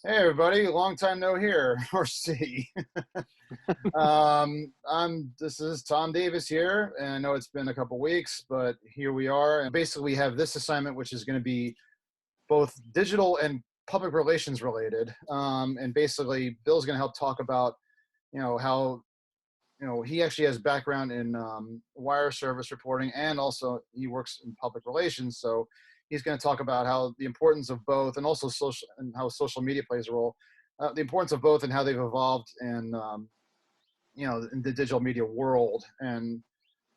Hey everybody, long time no hear or see. This is Tom Davis here, and I know it's been a couple weeks, but here we are. And basically, we have this assignment, which is going to be both digital and public relations related. And basically, Bill's going to help talk about, how he actually has background in wire service reporting, and also he works in public relations. So he's going to talk about how the importance of both, and also social, and how social media plays a role, the importance of both, and how they've evolved in in the digital media world, and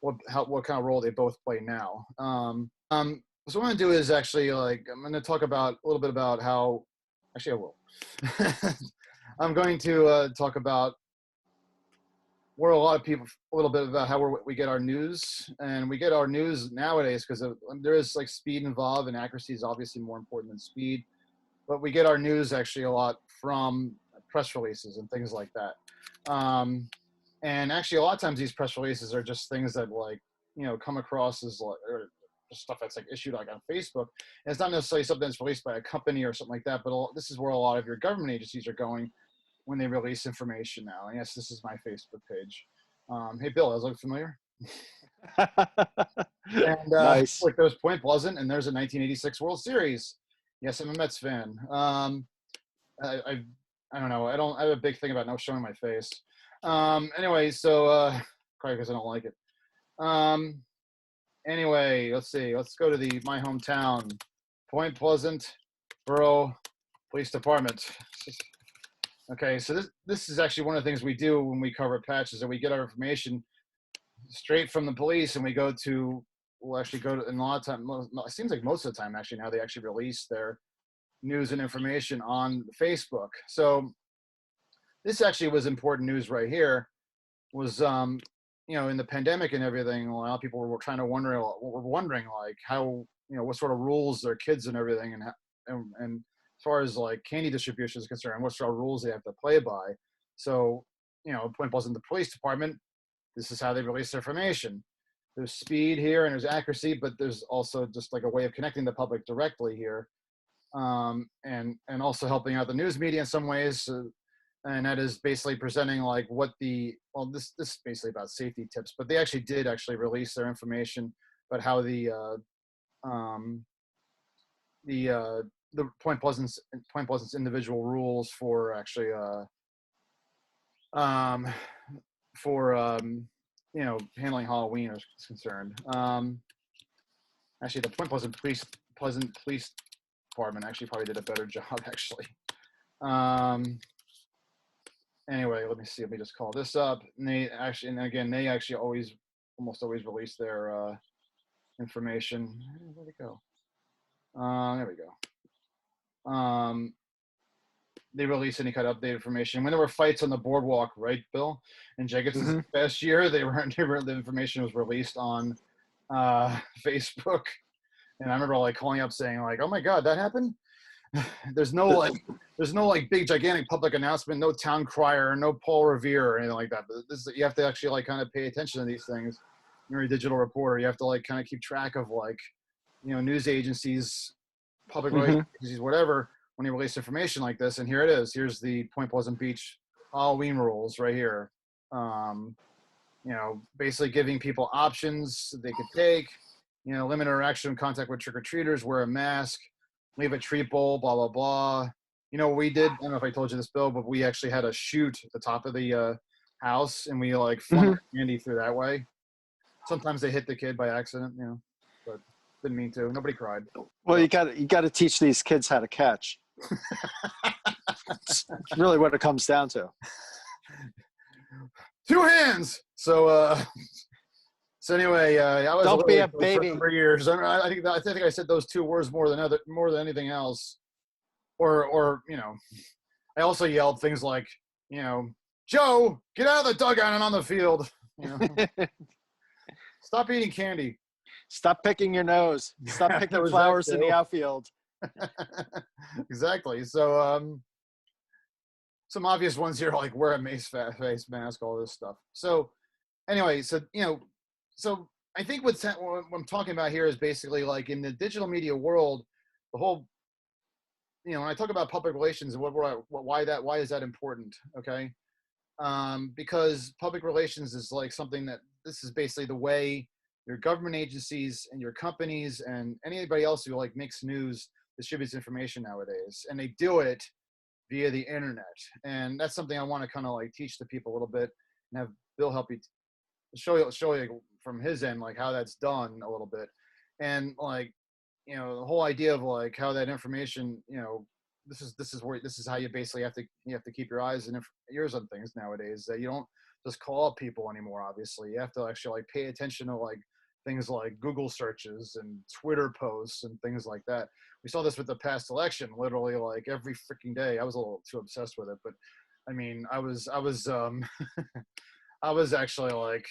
what kind of role they both play now. So what I'm going to do is actually I'm going to talk about a little bit about how. Actually, I will. I'm going to talk about where a lot of people, a little bit about how we get our news, and we get our news nowadays because there is like speed involved, and accuracy is obviously more important than speed, but we get our news actually a lot from press releases and things like that. And actually a lot of times these press releases are just things that come across as or stuff that's like issued like on Facebook, and it's not necessarily something that's released by a company or something like that, but this is where a lot of your government agencies are going when they release information now. And yes, this is my Facebook page. Hey, Bill, does that look familiar? And Nice. like there's Point Pleasant, and there's a 1986 World Series. Yes, I'm a Mets fan. I don't know. I have a big thing about not showing my face. Anyway, so probably because I don't like it. Anyway, let's see. Let's go to my hometown, Point Pleasant Borough Police Department. Okay, so this is actually one of the things we do when we cover patches, and we get our information straight from the police, and we'll actually go to, and a lot of time, it seems like most of the time actually now they actually release their news and information on Facebook. So this actually was important news right here. Was in the pandemic and everything, a lot of people were wondering like how, what sort of rules their kids and everything, and as far as like candy distribution is concerned, what sort of rules they have to play by. So, Point Pleasant, the police department, this is how they release information. There's speed here and there's accuracy, but there's also just like a way of connecting the public directly here, and also helping out the news media in some ways. And that is basically presenting like this is basically about safety tips, but they actually did release their information about how the Point Pleasant's individual rules for actually handling Halloween is concerned. Actually, the Point Pleasant Police Department actually probably did a better job actually. Anyway, let me see. Let me just call this up. And they actually almost always release their information. Where'd it go? There we go. They release any kind of updated information. When there were fights on the boardwalk, right, Bill? In Jacobson's past year, the information was released on Facebook. And I remember like calling up saying like, "Oh my God, that happened." There's no big gigantic public announcement, no town crier, no Paul Revere or anything like that. But you have to actually like kind of pay attention to these things. You're a digital reporter. You have to like kind of keep track of like, news agencies, public relations agencies, whatever, when you release information like this. And here it is. Here's the Point Pleasant Beach Halloween rules right here. Basically giving people options they could take. Limit interaction and contact with trick-or-treaters, wear a mask, leave a treat bowl, blah, blah, blah. What we did, I don't know if I told you this, Bill, but we actually had a chute at the top of the house, and we like flung candy through that way. Sometimes they hit the kid by accident, but didn't mean to. Nobody cried. Well, you got to teach these kids how to catch. It's really what it comes down to. 2 hands. So anyway, I was Don't be a baby. For years. I think I said those 2 words more than anything else. Or I also yelled things like, "Joe, get out of the dugout and on the field." Stop eating candy. Stop picking your nose. Stop picking flowers in the outfield. Exactly. So some obvious ones here, like wear a face mask, all this stuff. So anyway, so I think what I'm talking about here is basically like in the digital media world, the whole when I talk about public relations, why is that important? Okay. Because public relations is like something that this is basically the way your government agencies and your companies and anybody else who like makes news distributes information nowadays, and they do it via the internet. And that's something I want to kind of like teach the people a little bit, and have Bill help you show you from his end like how that's done a little bit. And like, the whole idea of like how that information, this is how you basically have to keep your eyes and ears on things nowadays, that you don't just call up people anymore. Obviously you have to actually like pay attention to like things like Google searches and Twitter posts and things like that. We saw this with the past election, literally like every freaking day. I was a little too obsessed with it, but I mean, I was actually like,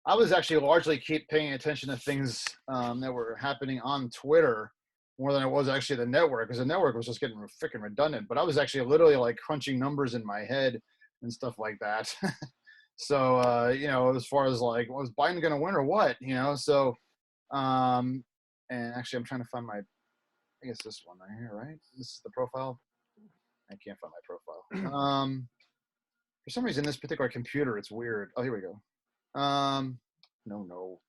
I was actually largely keep paying attention to things that were happening on Twitter more than I was actually the network, because the network was just getting freaking redundant. But I was actually literally like crunching numbers in my head and stuff like that. So, as far as like, was Biden going to win or what, so, and actually I'm trying to find I guess this one right here, right? This is the profile. I can't find my profile. For some reason, this particular computer, it's weird. Oh, here we go. No.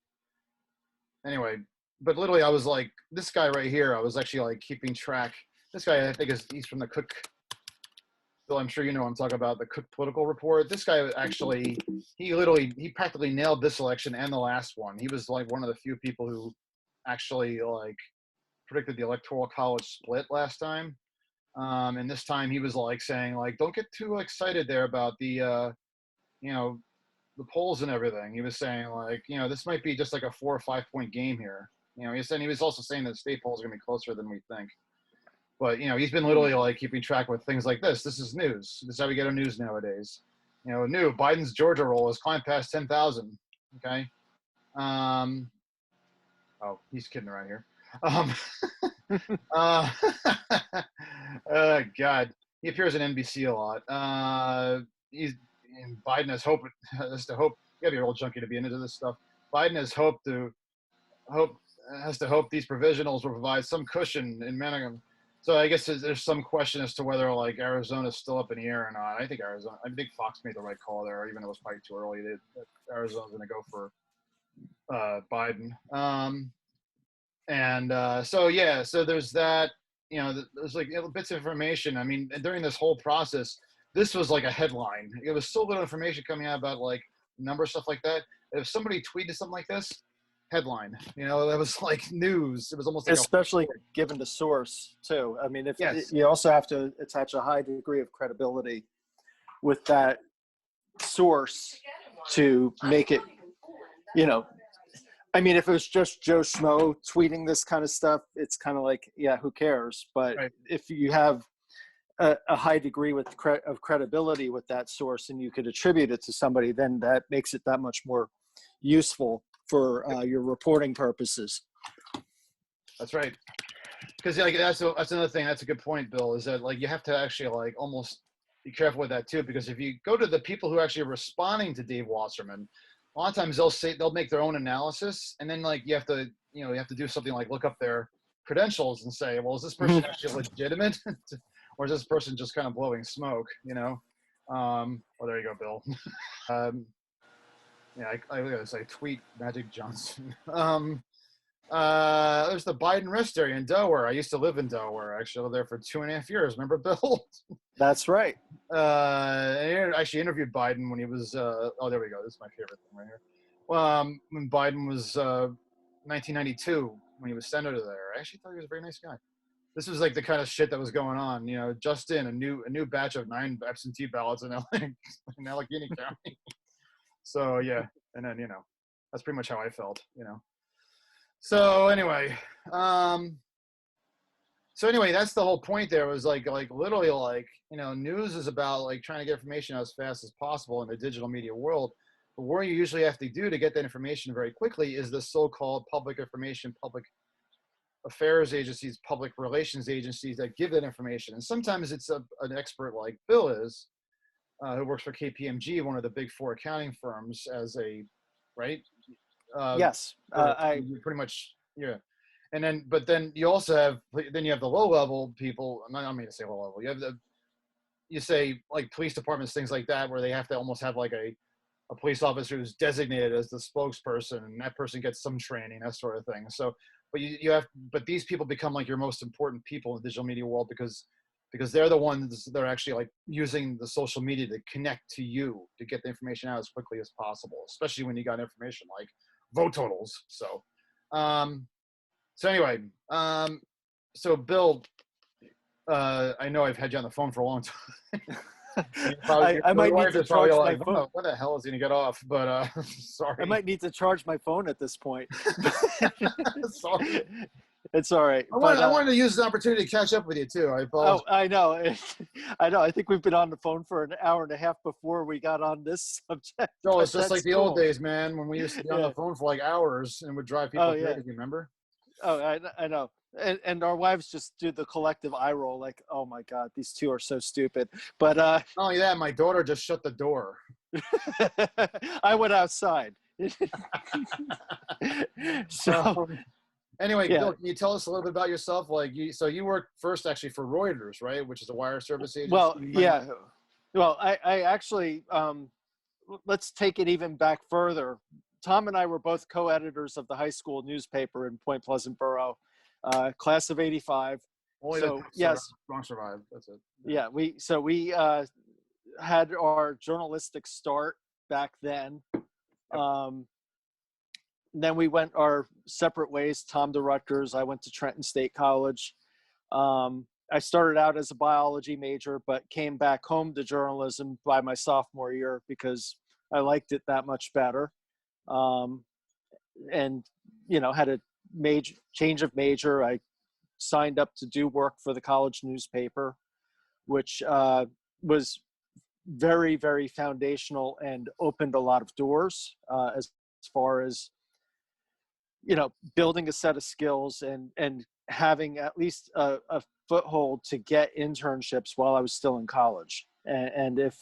Anyway, but literally I was like, this guy right here, I was actually like keeping track. This guy, I think he's from the Cook. Bill, I'm sure you know I'm talking about the Cook Political Report. This guy actually, he practically nailed this election and the last one. He was like one of the few people who actually like predicted the Electoral College split last time. And this time he was like saying like, don't get too excited there about the the polls and everything. He was saying like, this might be just like a 4 or 5 point game here. He was also saying that the state polls are gonna be closer than we think. But he's been literally like keeping track with things like this. This is news. This is how we get our news nowadays. New Biden's Georgia roll has climbed past 10,000. Okay. Oh, he's kidding around here. God, he appears on NBC a lot. Biden has hope. You gotta be a real junkie to be into this stuff. Biden has to hope these provisionals will provide some cushion in managing. So I guess there's some question as to whether like Arizona's still up in the air or not. I think Fox made the right call there, even though it was probably too early. Arizona's going to go for Biden. So there's that. There's like bits of information. I mean, during this whole process, this was like a headline. It was so little information coming out about like number stuff like that. If somebody tweeted something like this, headline. It was like news. It was almost like especially given the source too. I mean, yes. You also have to attach a high degree of credibility with that source to make it. I mean, if it was just Joe Schmo tweeting this kind of stuff, it's kind of like, yeah, who cares? But right. If you have a high degree of credibility with that source and you could attribute it to somebody, then that makes it that much more useful for your reporting purposes. That's right. Because like that's another thing. That's a good point, Bill. Is that like you have to actually like almost be careful with that too, because if you go to the people who actually are responding to Dave Wasserman, a lot of times they'll make their own analysis, and then like you have to do something like look up their credentials and say, well, is this person actually legitimate, or is this person just kind of blowing smoke? Well, there you go, Bill. Yeah, I look at this. I tweet Magic Johnson. There's the Biden rest area in Delaware. I used to live in Delaware. Actually, I lived there for 2.5 years. Remember, Bill? That's right. I actually interviewed Biden when he was. Oh, there we go. This is my favorite thing right here. Well, when Biden was 1992, when he was senator there, I actually thought he was a very nice guy. This was like the kind of shit that was going on. Just in a new batch of 9 absentee ballots in Allegheny County. So yeah, and then that's pretty much how I felt. So anyway, that's the whole point. There was like literally like news is about like trying to get information out as fast as possible in the digital media world. But what you usually have to do to get that information very quickly is the so-called public information, public affairs agencies, public relations agencies that give that information. And sometimes it's an expert like Bill is, who works for KPMG, one of the big 4 accounting firms, as a right. Yes, I pretty much, yeah. And then, but then you also have, then you have the low level people. I don't mean to say low level. You have you say like police departments, things like that, where they have to almost have like a police officer who's designated as the spokesperson, and that person gets some training, that sort of thing. So, but but these people become like your most important people in the digital media world because they're the ones that are actually like using the social media to connect to you to get the information out as quickly as possible, especially when you got information like vote totals. Um, so anyway, so Bill, I know I've had you on the phone for a long time. I might need to charge my like, phone. when the hell is he gonna get off? But sorry. I might need to charge my phone at this point. Sorry. It's all right. I wanted to use the opportunity to catch up with you too. I apologize. Oh, I know. I know. I think we've been on the phone for an hour and a half before we got on this subject. No, it's just like the old days, man, when we used to be on the phone for like hours and would drive people crazy. Remember? Oh, I know. And our wives just do the collective eye roll, like, oh my God, these two are so stupid. But not only that, my daughter just shut the door. I went outside. So anyway, Bill, can you tell us a little bit about yourself? Like, you worked first actually for Reuters, right? Which is a wire service agency. Well, yeah. Well, I actually, let's take it even back further. Tom and I were both co-editors of the high school newspaper in Point Pleasant Borough, class of '85. So yes, strong survive. That's it. Yeah, we had our journalistic start back then. Then we went our separate ways. Tom to Rutgers. I went to Trenton State College. I started out as a biology major, but came back home to journalism by my sophomore year because I liked it that much better. And, had a major change of major. I signed up to do work for the college newspaper, which was very, very foundational and opened a lot of doors as far as, building a set of skills and having at least a foothold to get internships while I was still in college. And if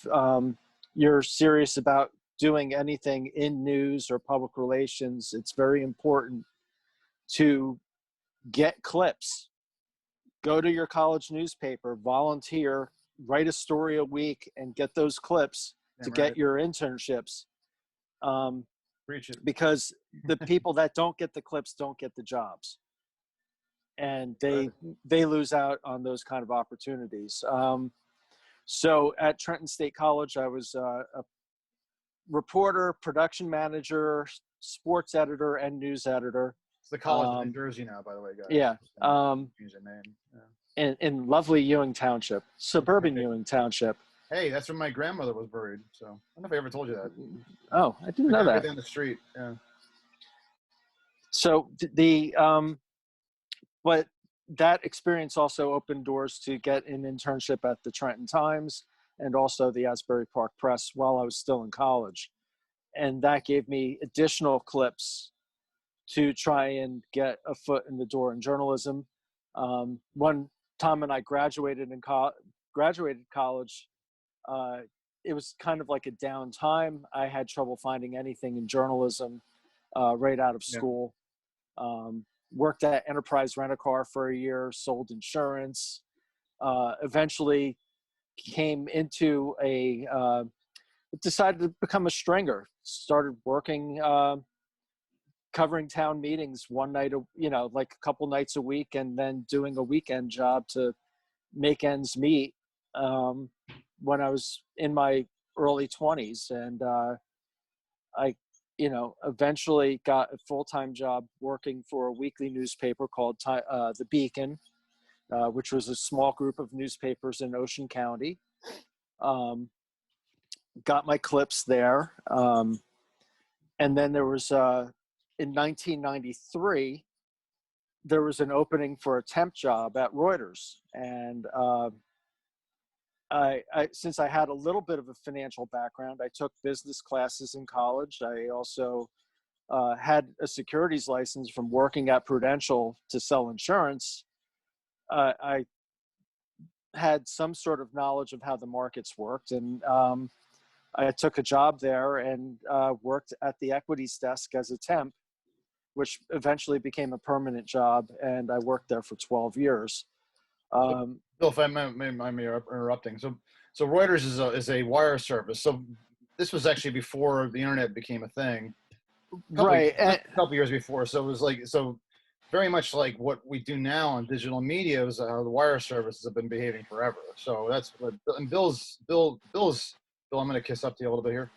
you're serious about doing anything in news or public relations, it's very important to get clips. Go to your college newspaper, volunteer, write a story a week, and get those clips to get your internships. Preach it. Because the people that don't get the clips don't get the jobs, and they lose out on those kind of opportunities. So at Trenton State College, I was a reporter, production manager, sports editor, and news editor. It's the college in New Jersey now, by the way, guys. Yeah. Change the name. Yeah. In lovely Ewing Township, suburban Ewing Township. Hey, that's where my grandmother was buried. So I don't know if I ever told you that. Oh, I didn't know that. Down the street. Yeah. So but that experience also opened doors to get an internship at the Trenton Times and also the Asbury Park Press while I was still in college. And that gave me additional clips to try and get a foot in the door in journalism. When Tom and I graduated college, it was kind of like a down time. I had trouble finding anything in journalism right out of school. Worked at Enterprise Rent-A-Car for a year, sold insurance, eventually came into decided to become a stringer, started working, covering town meetings one night, like a couple nights a week, and then doing a weekend job to make ends meet when I was in my early 20s. And I eventually got a full-time job working for a weekly newspaper called The Beacon, which was a small group of newspapers in Ocean County. Got my clips there. And then there was, in 1993, there was an opening for a temp job at Reuters. And since I had a little bit of a financial background, I took business classes in college. I also had a securities license from working at Prudential to sell insurance. I had some sort of knowledge of how the markets worked, and I took a job there and worked at the equities desk as a temp which eventually became a permanent job, and I worked there for 12 years. Bill, if I mind me interrupting. So Reuters is a wire service. So this was actually before the internet became a thing. Right. A couple years before. So it was like, so very much like what we do now on digital media is how the wire services have been behaving forever. So that's what, and Bill, I'm going to kiss up to you a little bit here.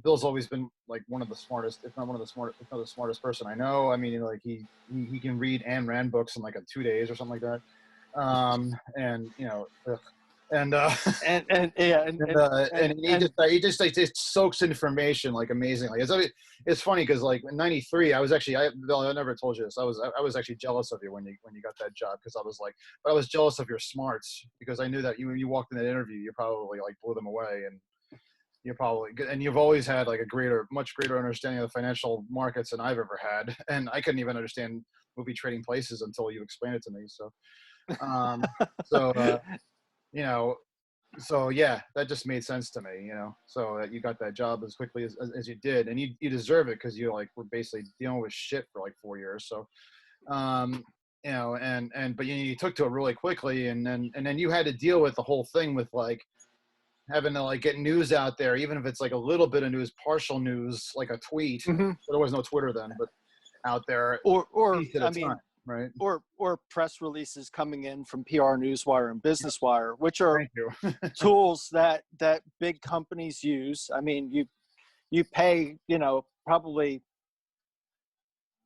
Bill's always been like one of the smartest, if not the smartest person I know. I mean, like he can read Ayn Rand books in like 2 days or something like that. And you know, and he just soaks information like amazingly. It's funny because like in '93, I was actually Bill, I never told you this. I was actually jealous of you when you got that job, because I was jealous of your smarts, because I knew that when you walked in that interview, you probably like blew them away, and you've always had like much greater understanding of the financial markets than I've ever had, and I couldn't even understand movie trading places until you explained it to me. So. You know, so yeah, that just made sense to me, so that you got that job as quickly as you did, and you deserve it, because you like were basically dealing with shit for like 4 years. So, but you took to it really quickly, and then you had to deal with the whole thing with like having to like get news out there, even if it's like a little bit of news, partial news, like a tweet. Mm-hmm. There was no Twitter then, but out there, or I mean, time. Right. Or press releases coming in from PR Newswire and Business Wire, which are tools that big companies use. I mean, you pay, probably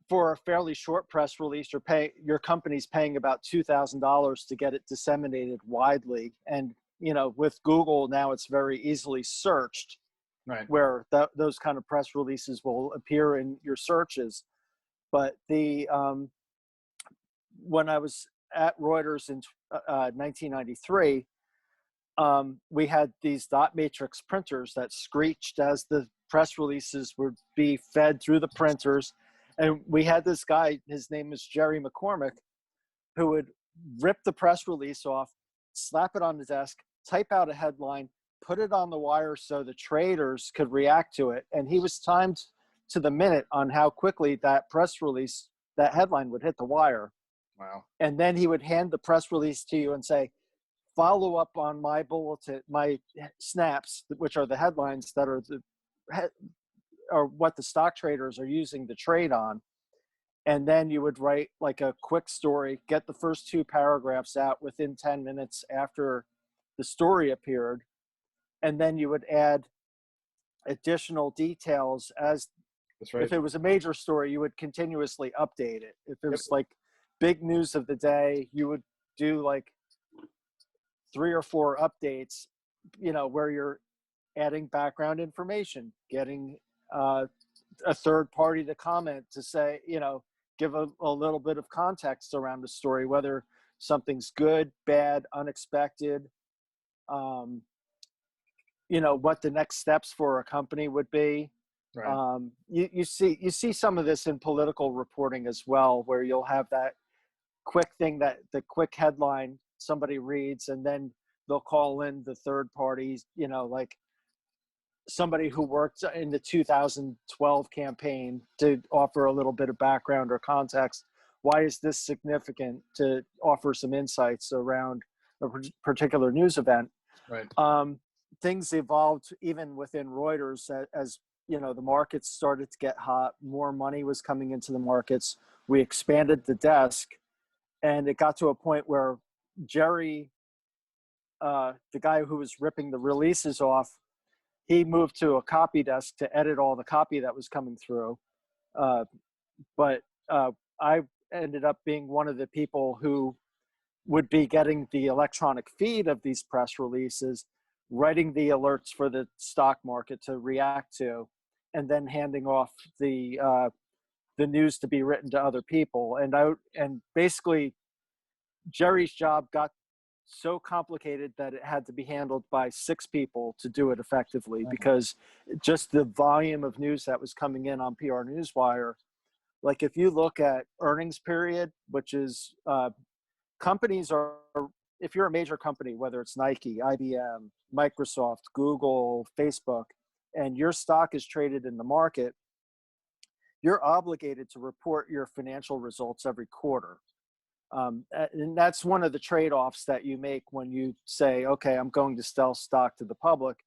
for a fairly short press release, your company's paying about $2,000 to get it disseminated widely. And, with Google now, it's very easily searched, right, where those kind of press releases will appear in your searches. But when I was at Reuters in 1993, we had these dot matrix printers that screeched as the press releases would be fed through the printers. And we had this guy, his name is Jerry McCormick, who would rip the press release off, slap it on the desk, type out a headline, put it on the wire so the traders could react to it. And he was timed to the minute on how quickly that press release, that headline would hit the wire. Wow. And then he would hand the press release to you and say, follow up on my bulletin, my snaps, which are the headlines that are what the stock traders are using to trade on. And then you would write like a quick story, get the first 2 paragraphs out within 10 minutes after the story appeared. And then you would add additional details as That's right. If it was a major story, you would continuously update it. If it was like big news of the day, you would do like 3 or 4 updates, where you're adding background information, getting a third party to comment to say, give a little bit of context around the story, whether something's good, bad, unexpected, what the next steps for a company would be. Right. You see some of this in political reporting as well, where you'll have that quick thing, that the quick headline somebody reads, and then they'll call in the third parties, like somebody who worked in the 2012 campaign to offer a little bit of background or context. Why is this significant, to offer some insights around a particular news event? Right. Things evolved even within Reuters as the markets started to get hot, more money was coming into the markets. We expanded the desk, and it got to a point where Jerry, the guy who was ripping the releases off, he moved to a copy desk to edit all the copy that was coming through. But I ended up being one of the people who would be getting the electronic feed of these press releases, writing the alerts for the stock market to react to, and then handing off the news to be written to other people. And basically Jerry's job got so complicated that it had to be handled by 6 people to do it effectively, because just the volume of news that was coming in on PR Newswire. Like if you look at earnings period, which is companies are, if you're a major company, whether it's Nike, IBM, Microsoft, Google, Facebook, and your stock is traded in the market, you're obligated to report your financial results every quarter. And that's one of the trade-offs that you make when you say, okay, I'm going to sell stock to the public.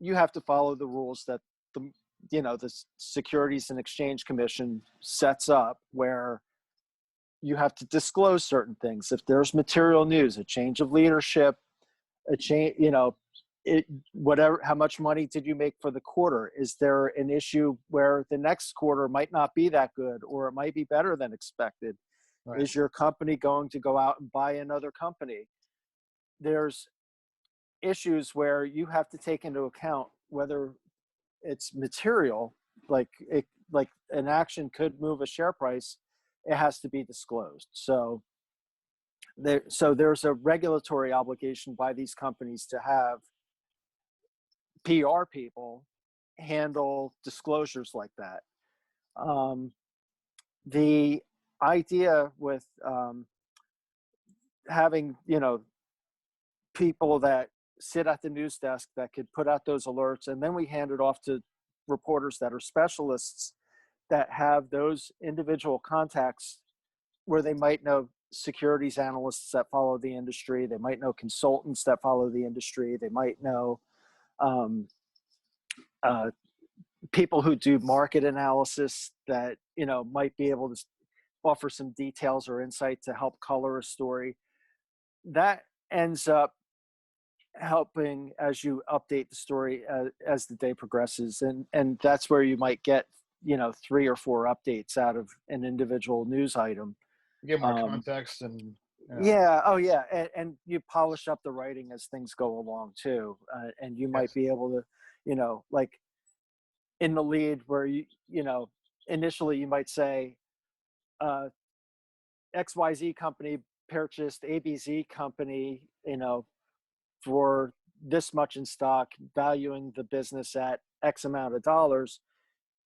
You have to follow the rules that the Securities and Exchange Commission sets up, where you have to disclose certain things. If there's material news, a change of leadership, a change, whatever, how much money did you make for the quarter? Is there an issue where the next quarter might not be that good, or it might be better than expected? Right. Is your company going to go out and buy another company? There's issues where you have to take into account whether it's material, like an action could move a share price. It has to be disclosed. So there's a regulatory obligation by these companies to have PR people handle disclosures like that. The idea with having, people that sit at the news desk that could put out those alerts, and then we hand it off to reporters that are specialists that have those individual contacts, where they might know securities analysts that follow the industry, they might know consultants that follow the industry, they might know people who do market analysis that might be able to offer some details or insight to help color a story. That ends up helping as you update the story as the day progresses, and that's where you might get 3 or 4 updates out of an individual news item. You get more context and yeah, oh yeah, and you polish up the writing as things go along too, and you might be able to like in the lead where initially you might say XYZ company purchased ABZ company for this much in stock, valuing the business at X amount of dollars.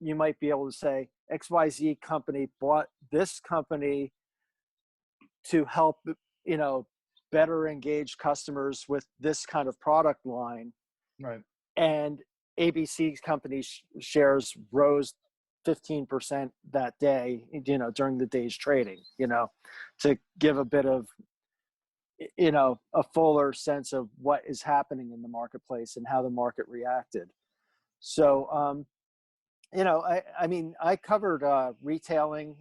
You might be able to say XYZ company bought this company to help better engage customers with this kind of product line, right? And ABC's company shares rose 15% that day, during the day's trading, to give a bit of a fuller sense of what is happening in the marketplace and how the market reacted. So I covered retailing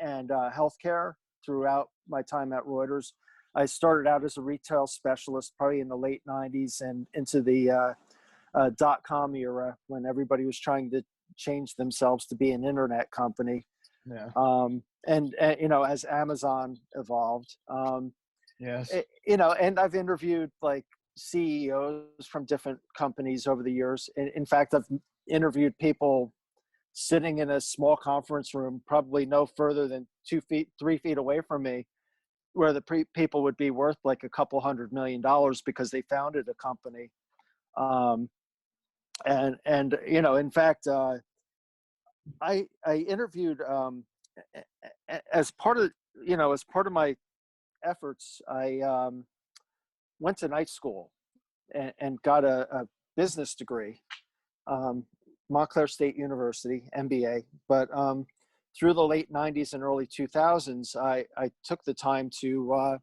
and healthcare throughout my time at Reuters. I started out as a retail specialist probably in the late 90s and into the .com era, when everybody was trying to change themselves to be an internet company. Yeah. And as Amazon evolved, yes. And I've interviewed like CEOs from different companies over the years. In fact, I've interviewed people sitting in a small conference room, probably no further than 3 feet away from me, where the people would be worth like a couple $100 million because they founded a company. In fact, I interviewed as part of my efforts. I went to night school and got a business degree, Montclair State University, MBA. But through the late 90s and early 2000s, I took the time to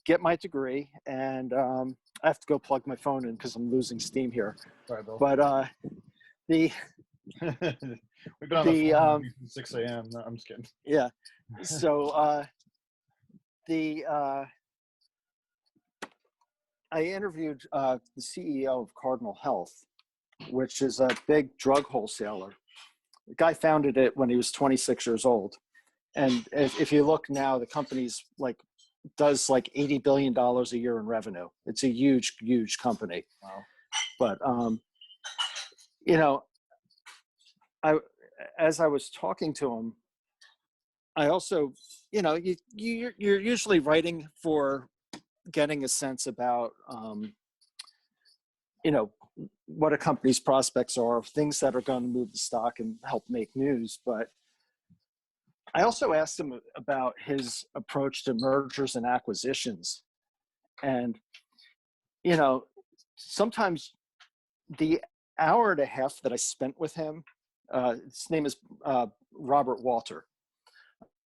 get my degree, and I have to go plug my phone in because I'm losing steam here. Sorry, Bill. But we've been on the phone since 6 a.m. No, I'm just kidding. Yeah. So I interviewed the CEO of Cardinal Health, which is a big drug wholesaler. The guy founded it when he was 26 years old. And if you look now, the company's does $80 billion a year in revenue. It's a huge, huge company. Wow. But, as I was talking to him, I also, you're usually writing for getting a sense about, what a company's prospects are, things that are going to move the stock and help make news. But I also asked him about his approach to mergers and acquisitions. And, sometimes the hour and a half that I spent with him, his name is Robert Walter.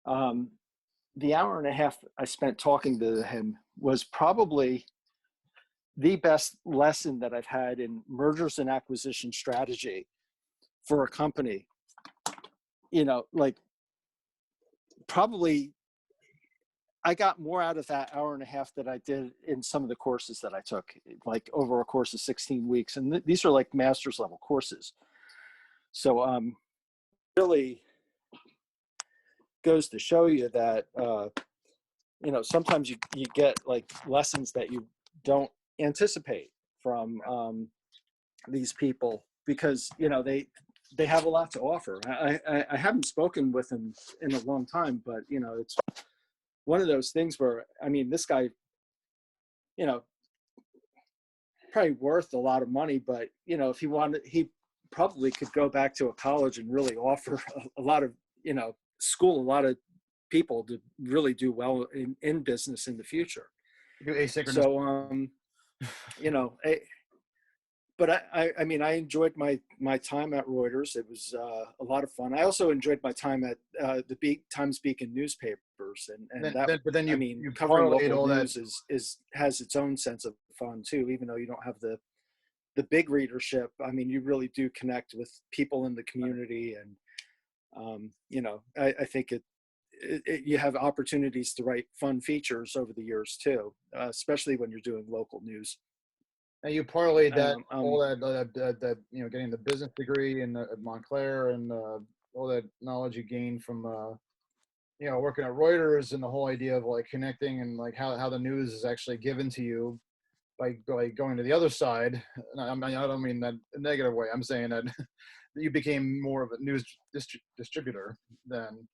The hour and a half I spent talking to him was probably the best lesson that I've had in mergers and acquisition strategy for a company. You know, like probably I got more out of that hour and a half that I did in some of the courses that I took, like over a course of 16 weeks. And these are like master's level courses. So really goes to show you that, you know, sometimes you get like lessons that you don't anticipate from these people, because, you know, they have a lot to offer. I haven't spoken with them in a long time, but, you know, it's one of those things where, I mean, this guy, you know, probably worth a lot of money, but, you know, if he wanted, he probably could go back to a college and really offer a lot of, you know, school a lot of people to really do well in business in the future. Do asynchronous. So, you know, but I mean, I enjoyed my time at Reuters. It was a lot of fun. I also enjoyed my time at the Times Beacon newspapers, and that. But then I mean, you covering parlayed local all news that. is has its own sense of fun too, even though you don't have the big readership. I mean, you really do connect with people in the community, and you know, I think you have opportunities to write fun features over the years too, especially when you're doing local news. And you parlayed that all Um, that you know, getting the business degree in at Montclair, and all that knowledge you gained from you know, working at Reuters, and the whole idea of like connecting, and like how the news is actually given to you by going to the other side. And I don't mean that in a negative way. I'm saying that you became more of a news distributor than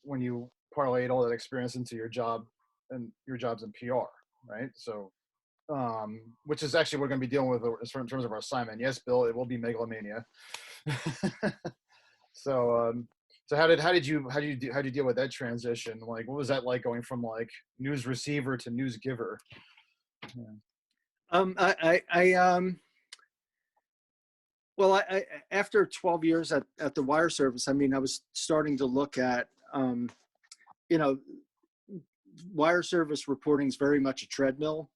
when you parlayed all that experience into your job and your jobs in PR, right? So, which is actually what we're going to be dealing with in terms of our assignment. Yes, Bill, it will be megalomania. So, so how did you deal with that transition? Like, what was that like, going from like news receiver to news giver? Yeah. Well, after 12 years at the wire service, I mean, I was starting to look at, you know, wire service reporting is very much a treadmill.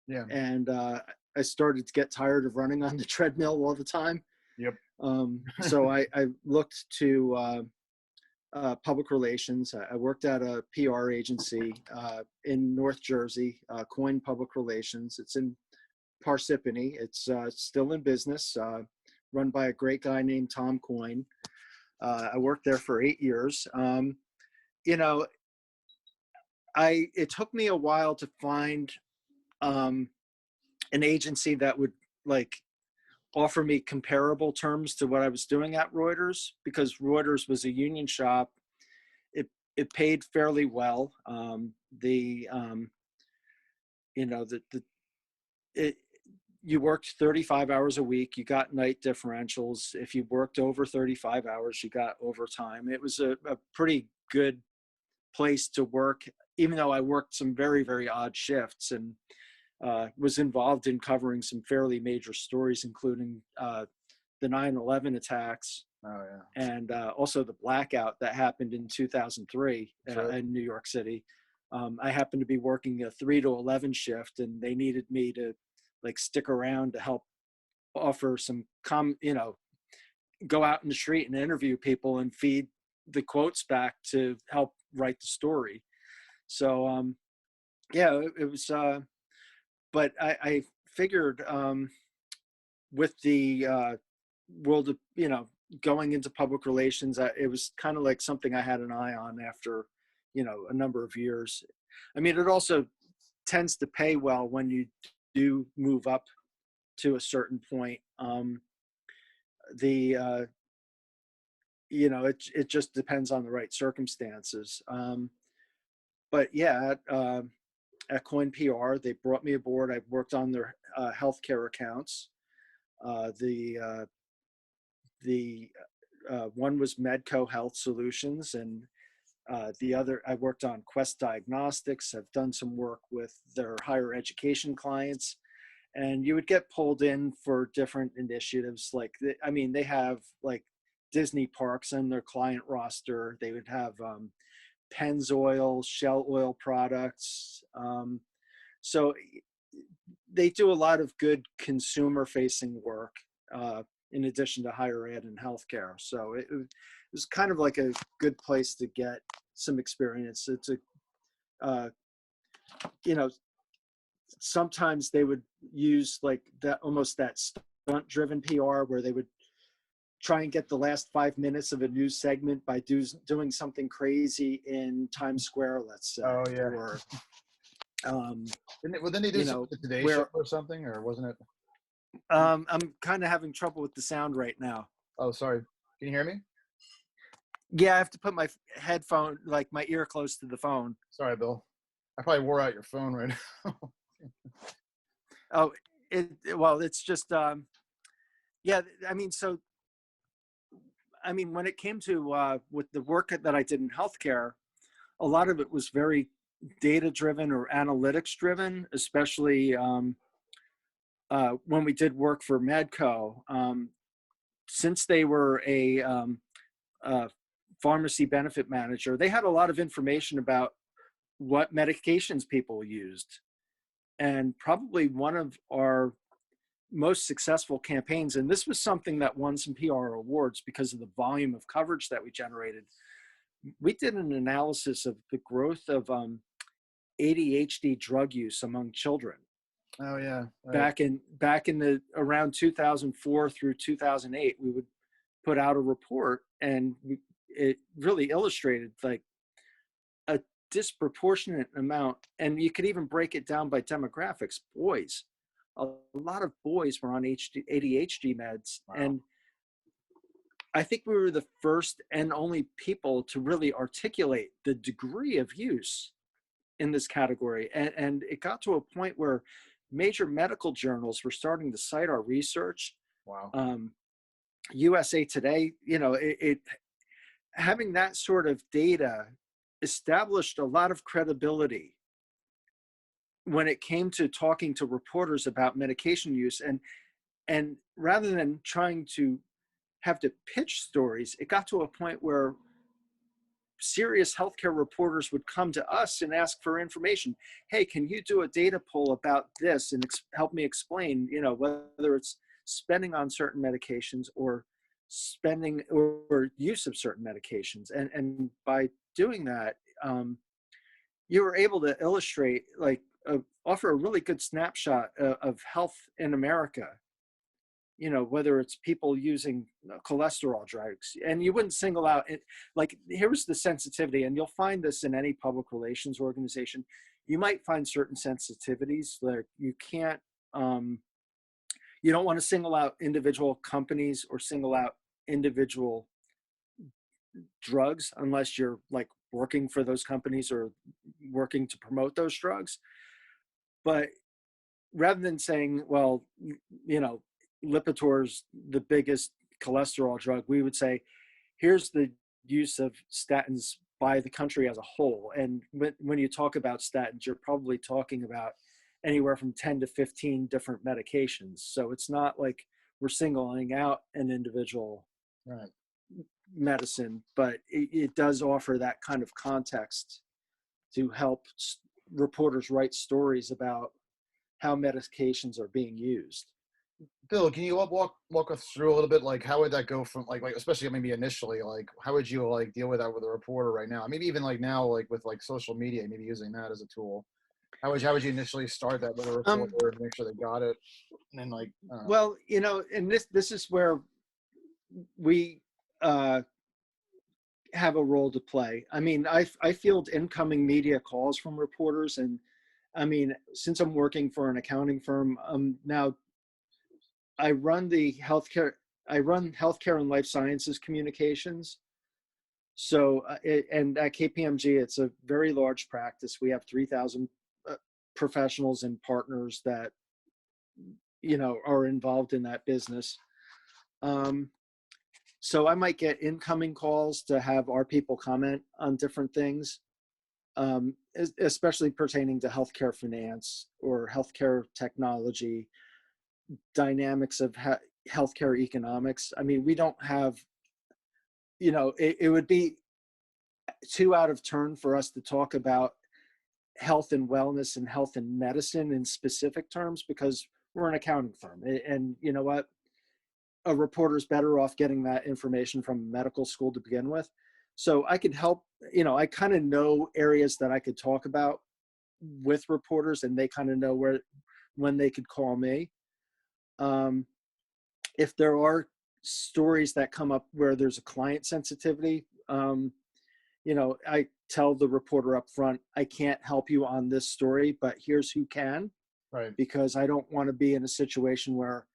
Yeah. And I started to get tired of running on the treadmill all the time. Yep. So I looked to public relations. I worked at a PR agency in North Jersey, Coyne Public Relations. It's in Parsippany. It's still in business, run by a great guy named Tom Coyne. I worked there for 8 years. You know, it took me a while to find an agency that would like offer me comparable terms to what I was doing at Reuters, because Reuters was a union shop. It paid fairly well. You know, you worked 35 hours a week. You got night differentials. If you worked over 35 hours, you got overtime. It was a pretty good place to work, even though I worked some very, very odd shifts, and was involved in covering some fairly major stories, including the 9/11 attacks. Oh, yeah. And also the blackout that happened in 2003 Sure. in New York City. I happened to be working a 3 to 11 shift, and they needed me to like stick around to help offer some you know, go out in the street and interview people and feed the quotes back to help write the story. So yeah, it was but I figured with the world of, you know, going into public relations, it was kind of like something I had an eye on after, you know, a number of years. I mean, it also tends to pay well when you do move up to a certain point. You know, it just depends on the right circumstances. But yeah, at Coin PR, they brought me aboard. I worked on their healthcare accounts. The one was Medco Health Solutions, and the other, I worked on Quest Diagnostics. I've done some work with their higher education clients, and you would get pulled in for different initiatives. Like, I mean, they have like Disney parks on their client roster. They would have Pennzoil, Shell Oil products. So they do a lot of good consumer-facing work in addition to higher ed and healthcare. So it was kind of like a good place to get some experience. It's a, you know, sometimes they would use like that, almost that stunt-driven PR where they would try and get the last 5 minutes of a news segment by doing something crazy in Times Square, let's say. Oh yeah. Or Didn't they do something with the Today Show or something, or wasn't it? I'm kind of having trouble with the sound right now. Oh, sorry. Can you hear me? Yeah, I have to put my headphone, like my ear close to the phone. Sorry, Bill. I probably wore out your phone right now. Oh, well, it's just, yeah, I mean, so, I mean, when it came to with the work that I did in healthcare, a lot of it was very data driven or analytics driven, especially when we did work for Medco. Since they were a pharmacy benefit manager, they had a lot of information about what medications people used. And probably one of our most successful campaigns, and this was something that won some PR awards because of the volume of coverage that we generated. We did an analysis of the growth of ADHD drug use among children. Oh yeah. Right. Back in the around 2004 through 2008, we would put out a report, and it really illustrated like a disproportionate amount, and you could even break it down by demographics. Boys, a lot of boys were on ADHD meds. Wow. And I think we were the first and only people to really articulate the degree of use in this category. And it got to a point where major medical journals were starting to cite our research. Wow. USA Today, you know, having that sort of data established a lot of credibility when it came to talking to reporters about medication use. And rather than trying to have to pitch stories, it got to a point where serious healthcare reporters would come to us and ask for information. Hey, can you do a data pull about this and help me explain, you know, whether it's spending on certain medications or spending or use of certain medications. And by doing that, you were able to illustrate, like, offer a really good snapshot of health in America. You know, whether it's people using cholesterol drugs, and you wouldn't single out it. Like, here's the sensitivity, and you'll find this in any public relations organization. You might find certain sensitivities that you can't, you don't want to single out individual companies or single out individual drugs unless you're like working for those companies or working to promote those drugs. But rather than saying, well, you know, Lipitor's the biggest cholesterol drug, we would say, here's the use of statins by the country as a whole. And when you talk about statins, you're probably talking about anywhere from 10 to 15 different medications. So it's not like we're singling out an individual right. medicine, but it does offer that kind of context to help reporters write stories about how medications are being used. Bill, can you walk us through a little bit, like how would that go from like especially maybe initially, like how would you like deal with that with a reporter right now? Maybe even like now, like with like social media, maybe using that as a tool. How would you initially start that with a reporter to make sure they got it? And then like, well, you know, and this is where we have a role to play. I mean, I field incoming media calls from reporters, and I mean, since I'm working for an accounting firm, now I run healthcare and life sciences communications. So, and at KPMG, it's a very large practice. We have 3,000 professionals and partners that, you know, are involved in that business. So I might get incoming calls to have our people comment on different things, especially pertaining to healthcare finance or healthcare technology, dynamics of healthcare economics. I mean, we don't have it would be too out of turn for us to talk about health and wellness and health and medicine in specific terms, because we're an accounting firm. And you know what? A reporter's better off getting that information from medical school to begin with. So I could help, I kind of know areas that I could talk about with reporters, and they kind of know when they could call me. If there are stories that come up where there's a client sensitivity, I tell the reporter up front, I can't help you on this story, but here's who can. Right. Because I don't want to be in a situation where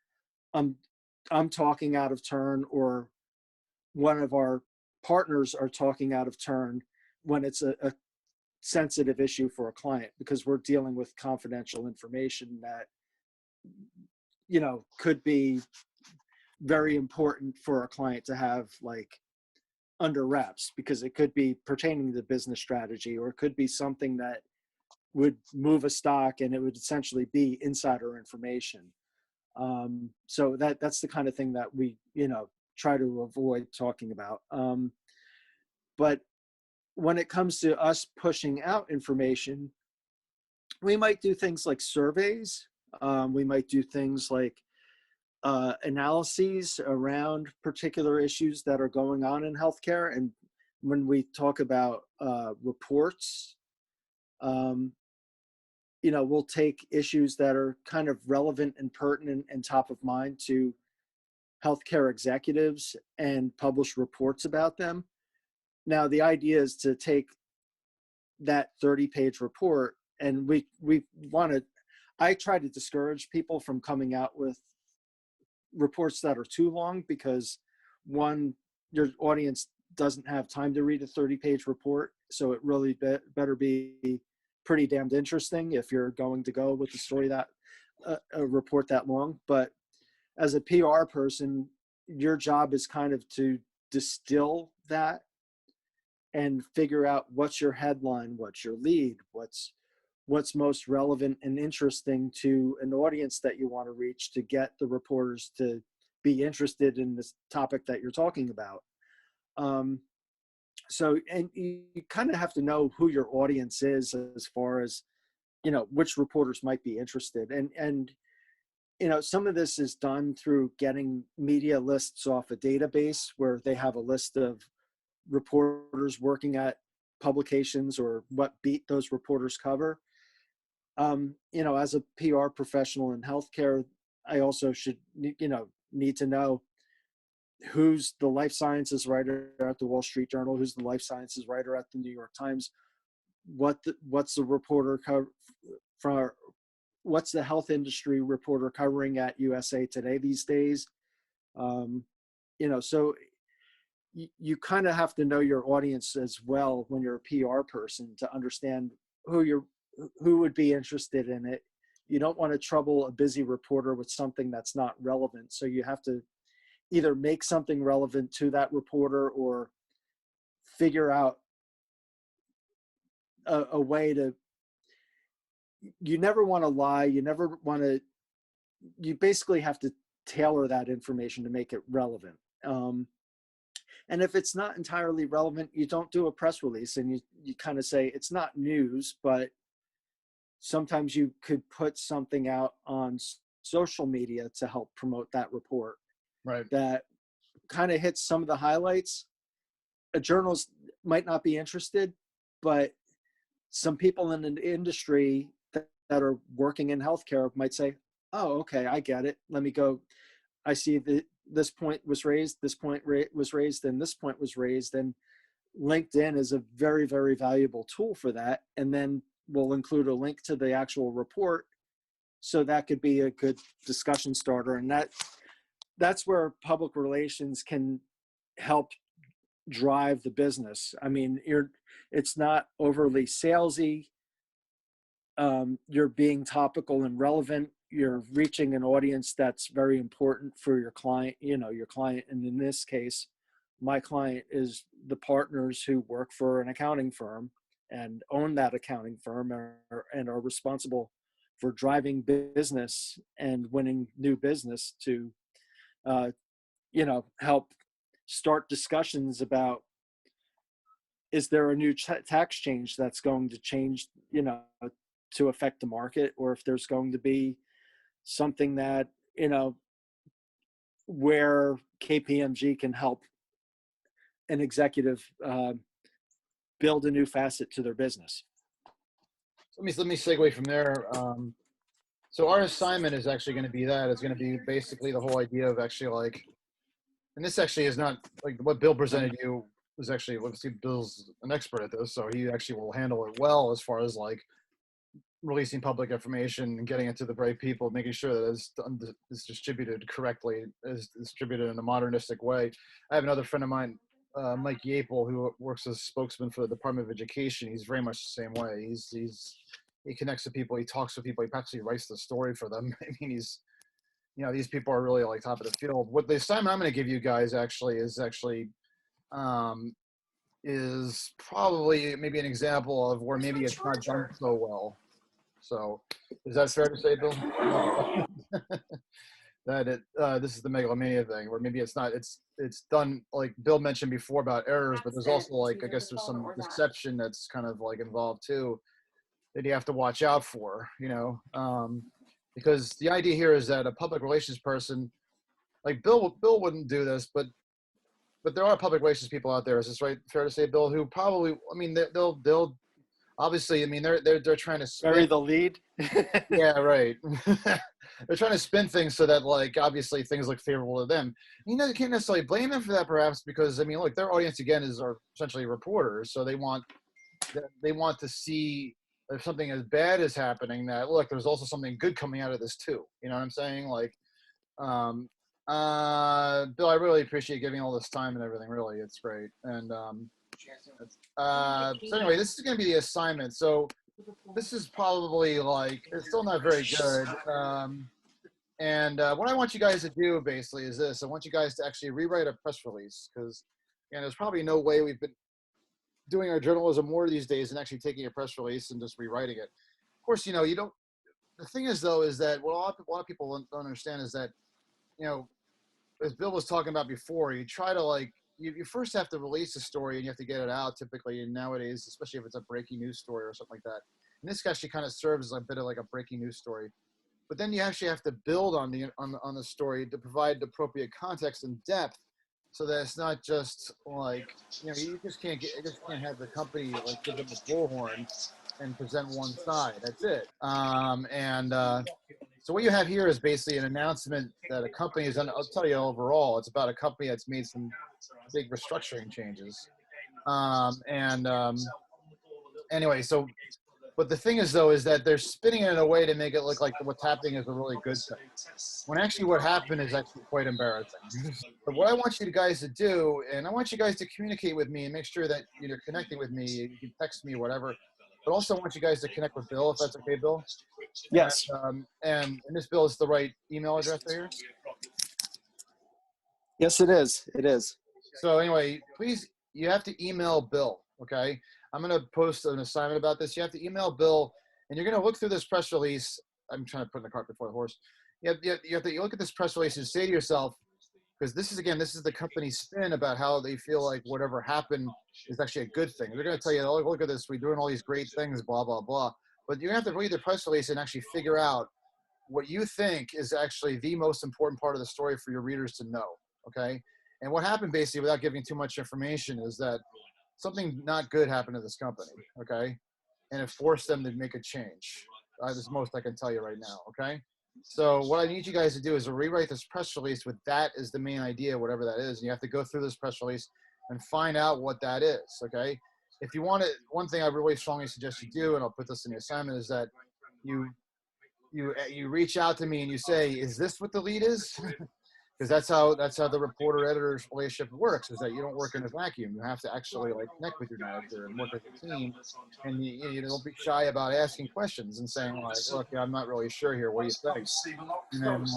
I'm talking out of turn, or one of our partners are talking out of turn when it's a sensitive issue for a client, because we're dealing with confidential information that, could be very important for a client to have, like, under wraps, because it could be pertaining to the business strategy, or it could be something that would move a stock, and it would essentially be insider information. So that's the kind of thing that we, try to avoid talking about. But when it comes to us pushing out information, we might do things like surveys. We might do things like analyses around particular issues that are going on in healthcare. And when we talk about reports, we'll take issues that are kind of relevant and pertinent and top of mind to healthcare executives and publish reports about them. Now, the idea is to take that 30-page report, and we want to, I try to discourage people from coming out with reports that are too long, because one, your audience doesn't have time to read a 30-page report. So it really better be pretty damned interesting if you're going to go with a story that a report that long. But as a PR person, your job is kind of to distill that and figure out what's your headline, what's your lead, what's most relevant and interesting to an audience that you want to reach, to get the reporters to be interested in this topic that you're talking about. So, and you kind of have to know who your audience is, as far as, which reporters might be interested. And some of this is done through getting media lists off a database, where they have a list of reporters working at publications, or what beat those reporters cover. As a PR professional in healthcare, I also should, need to know who's the life sciences writer at the Wall Street Journal, who's the life sciences writer at the New York Times, what's the reporter what's the health industry reporter covering at USA Today these days. So you kind of have to know your audience as well when you're a PR person, to understand who would be interested in it. You don't want to trouble a busy reporter with something that's not relevant. So you have to either make something relevant to that reporter, or figure out a way to, you never want to lie. You basically have to tailor that information to make it relevant. And if it's not entirely relevant, you don't do a press release, and you kind of say it's not news, but sometimes you could put something out on social media to help promote that report. Right. That kind of hits some of the highlights. A journalist might not be interested, but some people in the industry that are working in healthcare might say, oh, okay, I get it. Let me go. I see that this point was raised, this point was raised, and this point was raised. And LinkedIn is a very, very valuable tool for that. And then we'll include a link to the actual report. So that could be a good discussion starter. And that's where public relations can help drive the business. I mean, it's not overly salesy. You're being topical and relevant. You're reaching an audience that's very important for your client, your client. And in this case, my client is the partners who work for an accounting firm and own that accounting firm, and are responsible for driving business and winning new business to, help start discussions about, is there a new tax change that's going to change, to affect the market, or if there's going to be something that, where KPMG can help an executive build a new facet to their business. Let me segue from there. So our assignment is actually going to be that. It's going to be basically the whole idea of actually like, and this actually is not like what Bill presented you was actually, let's see, Bill's an expert at this, so he actually will handle it well as far as like releasing public information and getting it to the right people, making sure that it's distributed correctly, is distributed in a modernistic way. I have another friend of mine, Mike Yapel, who works as spokesman for the Department of Education. He's very much the same way. He connects to people, he talks to people, he actually writes the story for them. I mean, these people are really like top of the field. What the assignment I'm going to give you guys is probably maybe an example of where maybe it's not done so well. So is that fair to say, Bill? That this is the megalomania thing, where maybe it's not, it's done, like Bill mentioned before about errors, but there's also like, I guess there's some deception that's kind of like involved too, that you have to watch out for, because the idea here is that a public relations person, like Bill wouldn't do this, but there are public relations people out there. Is this right? Fair to say, Bill, who probably, I mean, they'll obviously, I mean, they're trying to bury the lead. Yeah, right. They're trying to spin things so that, like, obviously things look favorable to them. You can't necessarily blame them for that, perhaps, because I mean, look, their audience again are essentially reporters, so they want to see if something as bad is happening, that look, there's also something good coming out of this too. You know what I'm saying? Like, Bill, I really appreciate giving all this time and everything. Really, it's great. And so anyway, this is going to be the assignment. So this is probably like, it's still not very good. And what I want you guys to do basically is this. I want you guys to actually rewrite a press release, because there's probably no way we've been doing our journalism more these days than actually taking a press release and just rewriting it. Of course, you don't, the thing is though, is that what a lot of people don't understand is that, as Bill was talking about before, you try to like, you first have to release a story and you have to get it out typically. And nowadays, especially if it's a breaking news story or something like that. And this actually kind of serves as a bit of like a breaking news story. But then you actually have to build on the story to provide the appropriate context and depth, so that it's not just like, you just can't have the company like give them a bullhorn and present one side. That's it. So what you have here is basically an announcement that a company is, I'll tell you overall, it's about a company that's made some big restructuring changes. Anyway, so, but the thing is though, is that they're spinning it in a way to make it look like what's happening is a really good thing, when actually what happened is actually quite embarrassing. But what I want you guys to do, and I want you guys to communicate with me and make sure that you're connecting with me. You can text me, whatever. But also I want you guys to connect with Bill, if that's okay, Bill. Yes. And this, Bill, is the right email address right here? Yes, it is. It is. So anyway, please, you have to email Bill, okay? I'm going to post an assignment about this. You have to email Bill, and you're going to look through this press release. I'm trying to put in the cart before the horse. You have to look at this press release and say to yourself, because this is the company's spin about how they feel like whatever happened is actually a good thing. They're going to tell you, oh, look at this, we're doing all these great things, blah, blah, blah. But you have to read the press release and actually figure out what you think is actually the most important part of the story for your readers to know, okay? And what happened basically, without giving too much information, is that something not good happened to this company, okay? And it forced them to make a change. That's the most I can tell you right now, okay? So what I need you guys to do is to rewrite this press release with that as the main idea, whatever that is. And you have to go through this press release and find out what that is, okay? If you want it, one thing I really strongly suggest you do, and I'll put this in the assignment, is that you reach out to me and you say, is this what the lead is? Because that's how the reporter-editor's relationship works, is that you don't work in a vacuum. You have to actually like connect with your manager and work as a team, and you don't be shy about asking questions and saying like, look, I'm not really sure here, what do you think? And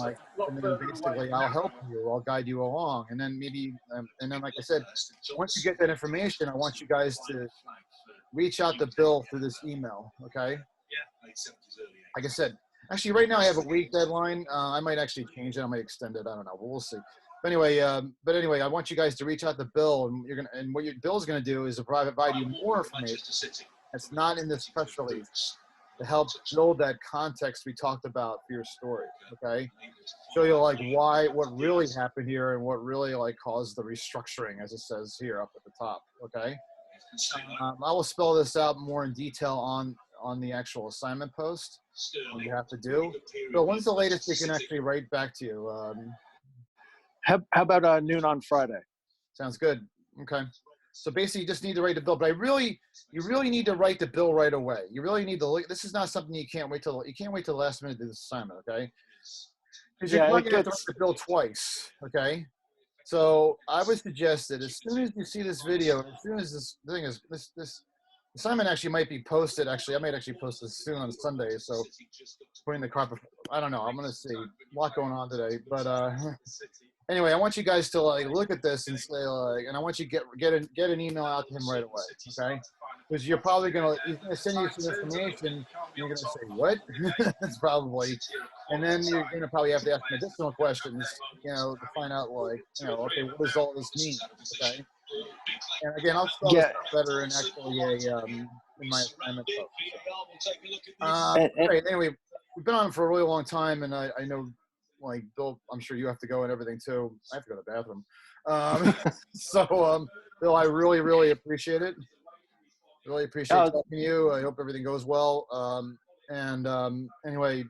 then basically I'll help you, I'll guide you along, and then maybe and then like I said, once you get that information, I want you guys to reach out to Bill through this email, okay? Like I said, actually, right now I have a week deadline. I might actually change it. I might extend it. I don't know. But we'll see. But anyway, I want you guys to reach out to Bill, and what your Bill's gonna do is provide you more information that's not in this press release to help build that context we talked about for your story. Okay, show you like what really happened here, and what really like caused the restructuring, as it says here up at the top. Okay, I will spell this out more in detail on the actual assignment post. What you have to do. So when's the latest we can actually write back to you? How about noon on Friday? Sounds good. Okay. So basically, you just need to write the bill. But you really need to write the bill right away. You really need to look. This is not something you can't wait till the last minute to do this assignment. Okay. Because you're going to have to write the bill twice. Okay. So I would suggest that as soon as you see this video, as soon as this assignment actually might be posted. Actually, I might actually post this soon on Sunday. So putting the carpet. I don't know. I'm going to see. A lot going on today, but anyway, I want you guys to like look at this and say like, and I want you to get an email out to him right away, okay? Because he's gonna send you some information. And you're gonna say what? That's probably, and then you're gonna probably have to ask him additional questions, to find out like, okay, what does all this mean? Okay. And again, I'll spell this out better in actually in my assignment book. Great. Anyway, we've been on for a really long time, and I know. Like Bill, I'm sure you have to go and everything too. I have to go to the bathroom. So, Bill, I really, really appreciate it. Really appreciate talking to you. I hope everything goes well. Anyway,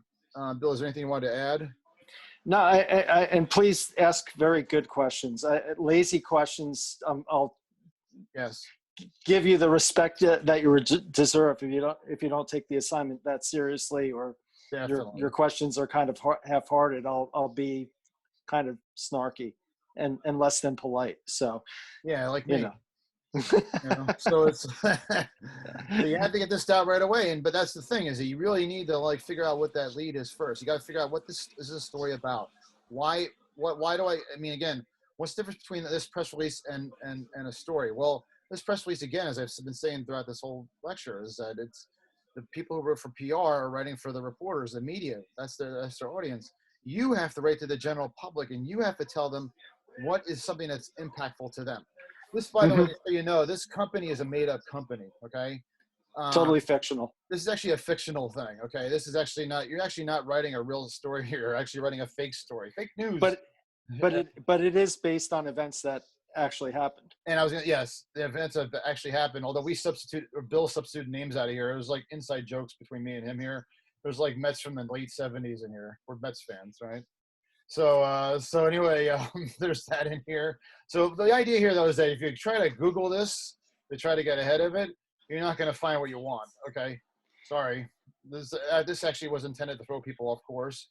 Bill, is there anything you wanted to add? No, and please ask very good questions. Lazy questions, I'll give you the respect that you deserve if you don't take the assignment that seriously, or your questions are kind of half-hearted. I'll be kind of snarky and less than polite. So yeah, like me. So it's so you have to get this out right away. But that's the thing, is that you really need to like figure out what that lead is first. You got to figure out what this is story about. Why do I mean, again, what's the difference between this press release and a story? Well, this press release, again, as I've been saying throughout this whole lecture, is that it's the people who wrote for PR are writing for the reporters, the media. That's their audience. You have to write to the general public, and you have to tell them what is something that's impactful to them. This, by the way, so this company is a made-up company, okay? Totally fictional. This is actually a fictional thing, okay? This is actually not, you're actually not writing a real story here. You're actually writing a fake story, fake news. But it is based on events that actually happened. And yes, the events have actually happened. Although Bill substituted names out of here. It was like inside jokes between me and him here. There's like Mets from the late 70s in here. We're Mets fans, right? So anyway, there's that in here. So the idea here, though, is that if you try to Google this to try to get ahead of it, you're not going to find what you want. Okay, sorry. This actually was intended to throw people off course.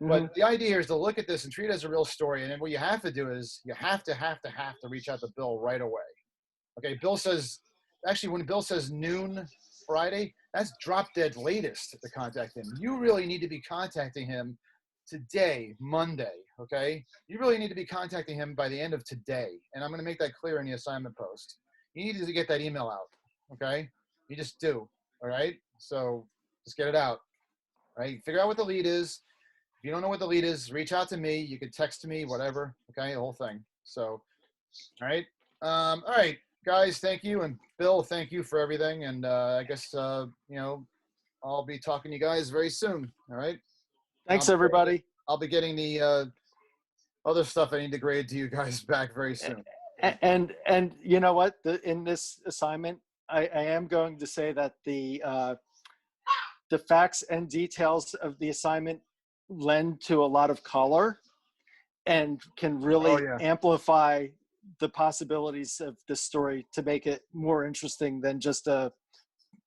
But the idea here is to look at this and treat it as a real story. And then what you have to do is you have to reach out to Bill right away. Okay, Bill says, actually, when Bill says noon Friday, that's drop dead latest to contact him. You really need to be contacting him today, Monday, okay? You really need to be contacting him by the end of today. And I'm going to make that clear in the assignment post. You need to get that email out, okay? You just do, all right? So just get it out, right? Figure out what the lead is. If you don't know what the lead is, reach out to me. You can text me, whatever, okay? The whole thing. So, all right, guys, thank you. And Bill, thank you for everything. And I guess, I'll be talking to you guys very soon, all right? Thanks, everybody. I'll be getting the other stuff I need to grade to you guys back very soon. And you know what? In this assignment, I am going to say that the facts and details of the assignment lend to a lot of color and can really amplify the possibilities of this story to make it more interesting than just a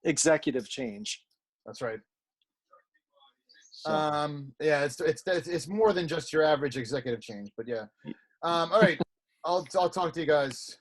executive change. That's right. So. It's more than just your average executive change, but yeah. All right. I'll talk to you guys.